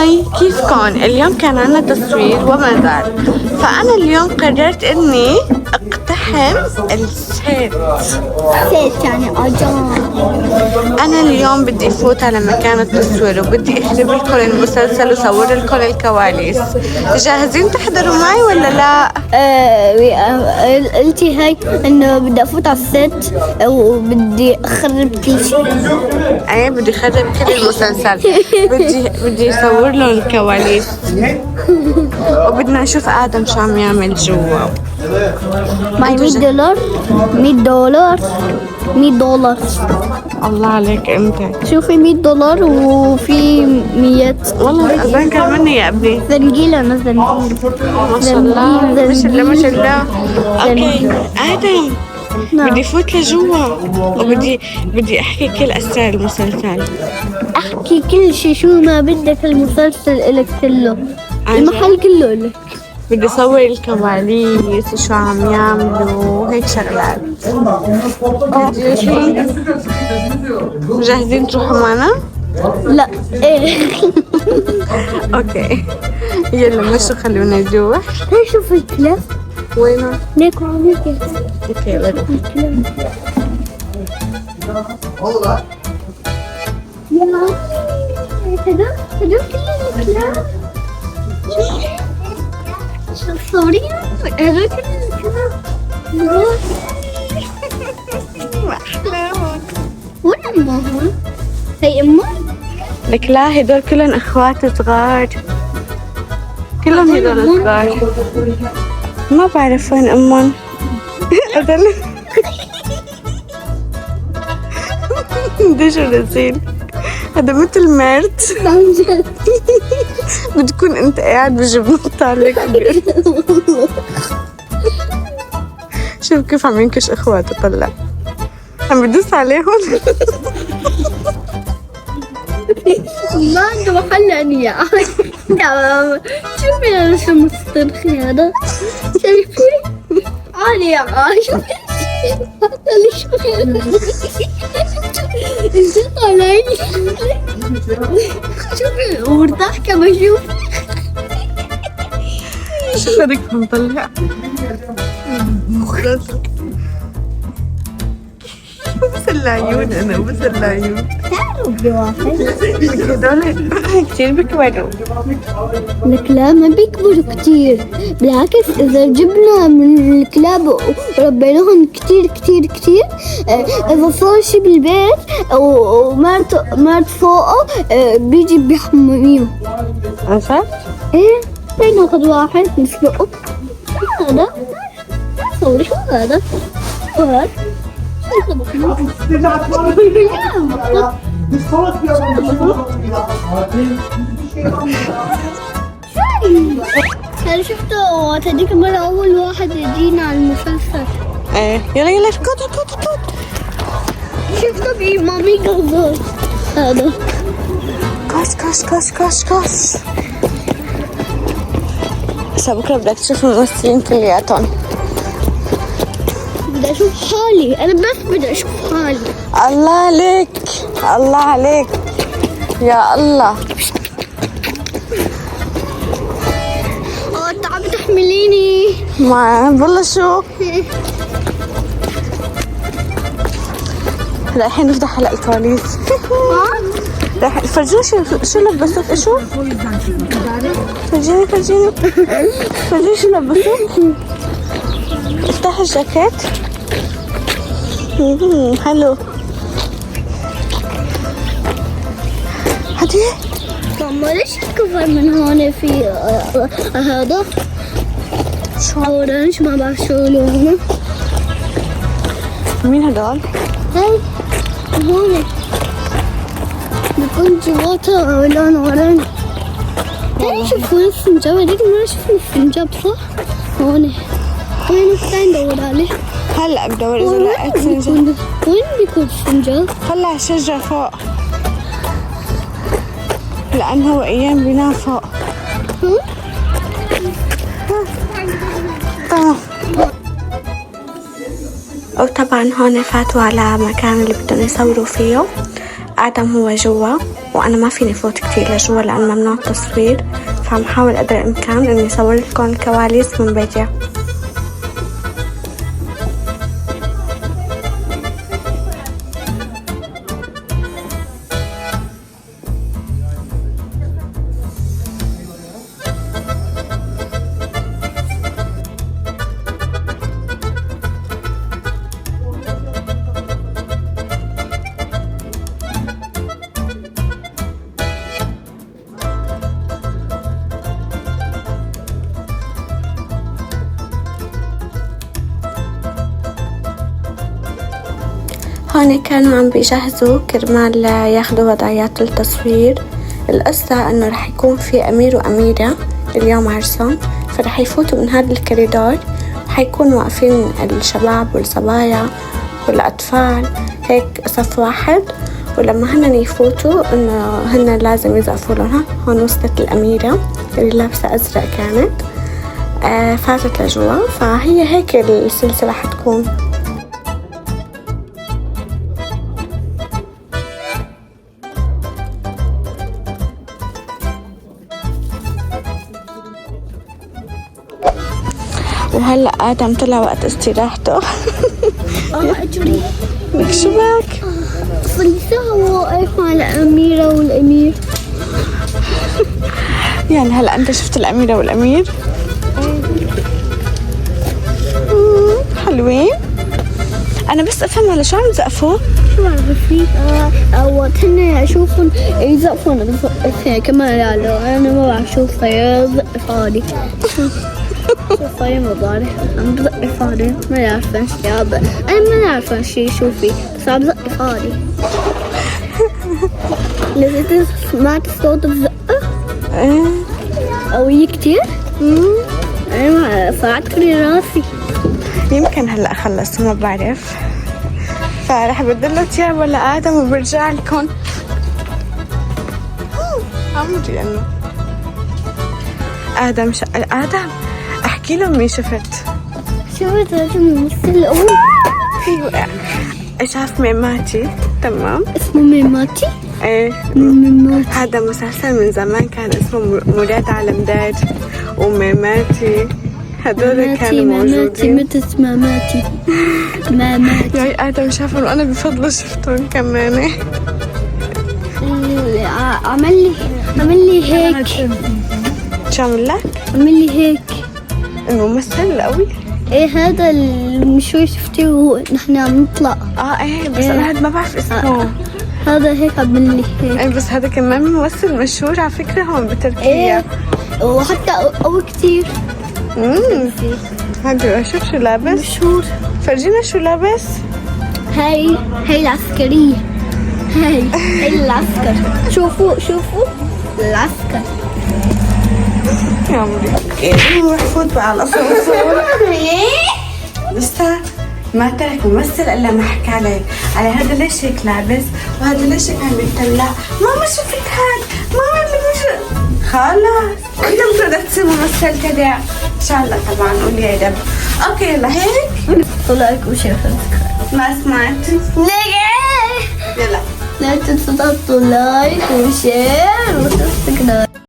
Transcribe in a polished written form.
هاي كيفكن؟ اليوم كان عنا تصوير وما زال، فأنا اليوم قررت إني أقتحم السيت. سيت يعني أجان. أنا اليوم بدي فوت على مكان التصوير وبدي أحلب لكم المسلسل وصور لكم الكواليس. جاهزين تحضروا معي ولا لا؟ قلتي هاي إنه بدي أفوت على السيت وبدي أخرب كل شيء. أيه بدي أخرب كل المسلسل. بدي أصور لهم الكواليس وبدنا نشوف آدم شو عم يعمل جوا. معي $100 $100 الله عليك أنت. شوفي $100 وفي 100. والله أذان كان مني يا ابني. زنجيلة أنا زنجيلة. ما شاء الله ما شاء الله ما شاء الله. أوكي آدم بدي فوت لجوا وبدي أحكي كل أسرار المسلسل. أحكي كل شيء شو ما بدك. المسلسل إلك كله، المحل كله إلك. بدي صور الكواليس وشو عم يعملوا هيك شغلات. جاهزين تروحوا معنا؟ لا إيه. اوكي يلا مشوا خلونا جوا. هاي شوف الكلاب وينه؟ ليكو عليك. اوكي يلا. يلا هذول كل الكلاب. صوري هذول كل الكلاب. وين أمهم؟ هي أمهم؟ لك لا هدول كلهم اخوات صغار، كلهم هدول صغار. ما بعرف وين امهم. هدول ديش رزين. هذا مثل مرت. بتكون انت قاعد بجبنة طالع كبير. شوف كيف عم ينكش اخواته. طلع عم بدوس عليهم. ما عنده محل أنية. شوفي أنا شو مسترخي هذا. شايفي؟ عالي شوفي. شوفي انت طالعين. شوفي مرتاح كما شوف. شوف هذيك مطلع. بس العيون انا بس العيون. تعالوا بواحد. هدول كتير بكبروا. الكلاب ما بيكبروا كتير، بالعكس إذا جبنا من الكلاب وربيناهم كتير كتير كتير، إذا صار شي بالبيت ومرت فوقه بيجي بيحميهم. عرفت؟ إيه ناخذ واحد نسلقه. هذا صوري شو هذا؟ وهذا أنا شفته هذيك مرة أول واحد يجينا على المسلسل. ايه يلا يلا كوت. شفته بمامي قصر هذا. كاش. هسه بكره بدك تشوف الممثلين كلياتهم. بدي أشوف حالي أنا، بس بدي أشوف حالي. الله عليك يا الله. تعب تحمليني. ما والله شو. لا الحين نفتح هلا الكواليس. راح فرجيني شو لبسوك. اشوف فرجيني شو لبسوك. افتح الجاكيت. حلو. هدي ماما ليش الكفر من هون في هذا شو اورنج ما بعرف شو لونه. مين هدول؟ هاي هون بيكون جواته لون اورنج. هاي شوفوا الفنجان. هذيك ما شوفوا الفنجان صح؟ هون وين الثاني ندور عليه. هلا بدور اذا لقيت فنجان. وين بيكون الفنجان؟ طلع الشجرة فوق لأن هو أيام بينام فوق. تمام. وطبعا هون فاتوا على مكان اللي بدهم يصوروا فيه. آدم هو جوا وأنا ما فيني فوت كتير لجوا لأن ممنوع التصوير، فعم حاول قدر الإمكان إني أصور لكم الكواليس من برا. هون كانوا عم بيجهزوا كرمال ياخدوا وضعيات التصوير. القصة انه رح يكون في امير واميرة اليوم عرسهم، فرح يفوتوا من هذا الكوريدور، حيكونوا واقفين الشباب والصبايا والاطفال هيك صف واحد، ولما هن يفوتوا انه هن لازم يزقفوا لهم. هون وصلت الاميرة اللي لابسة ازرق كانت فاتت لجوا، فهي هيك السلسلة حتكون. وهلا آدم طلع وقت استراحته. أجري لك شو بك؟ لسه هو واقف مع الأميرة والأمير. يعني هلا أنت شفت الأميرة والأمير؟ حلوين. أنا بس أفهم على شو عم يزقفوا؟ شو بعرف فيك؟ وقت هن أشوفهم يزقفوا أنا بزقف كمان. لا أنا ما بعرف شوف يزقف عادي. شوف هاي ما بعرف، عم بزقف عادي، ما عارفة يابا، أنا ما عارفة شي شوفي، بس عم بزقف عادي. لازم سمعت صوت الزقة؟ قوية كتير؟ أنا ما فعلت لي راسي. يمكن هلا خلص ما بعرف، فرح بدله تياب ولا آدم وبرجع لكم. عمري أنه آدم آدم احكي لهم مين شفت. شفت هذا الممثل الأول؟ ايوه شاف ميماتي. تمام اسمه ميماتي؟ ايه ميماتي هذا مسلسل من زمان كان اسمه مراد على مداد، وميماتي هدول كانوا موجودين. ميماتي ماماتي ماماتي. يا آدم شافهم وأنا بفضل شفتهم كمان. عمل لي هيك. شو عمل لك؟ عمل لي هيك. الممثل القوي؟ ايه هذا اللي شوي شفتيه نحن عم نطلع. ايه بس انا هذا ما بعرف اسمه. هذا هيك عمل لي هيك. ايه بس هذا كمان ممثل مشهور على فكرة هون بتركيا. ايه وحتى قوي كتير. هذا شوف شو لابس. مشهور. فرجينا شو لابس. هاي العسكرية. هاي العسكر. شوفوا العسكر. يا عمري نروح فوت بقى على الأسانسير. لسه ما ترك ممثل إلا ما حكى لي على هذا ليش هيك لابس وهذا ليش هيك عم يتطلع. ماما شفت هاد، ماما اللي خلاص وانت بدك تصير ممثل كذا ان شاء الله. طبعا قولي يا رب. اوكي يلا هيك لايك وشير. ما سمعت. يلا لا تنسوا تحطوا لايك وشير وسبسكرايب.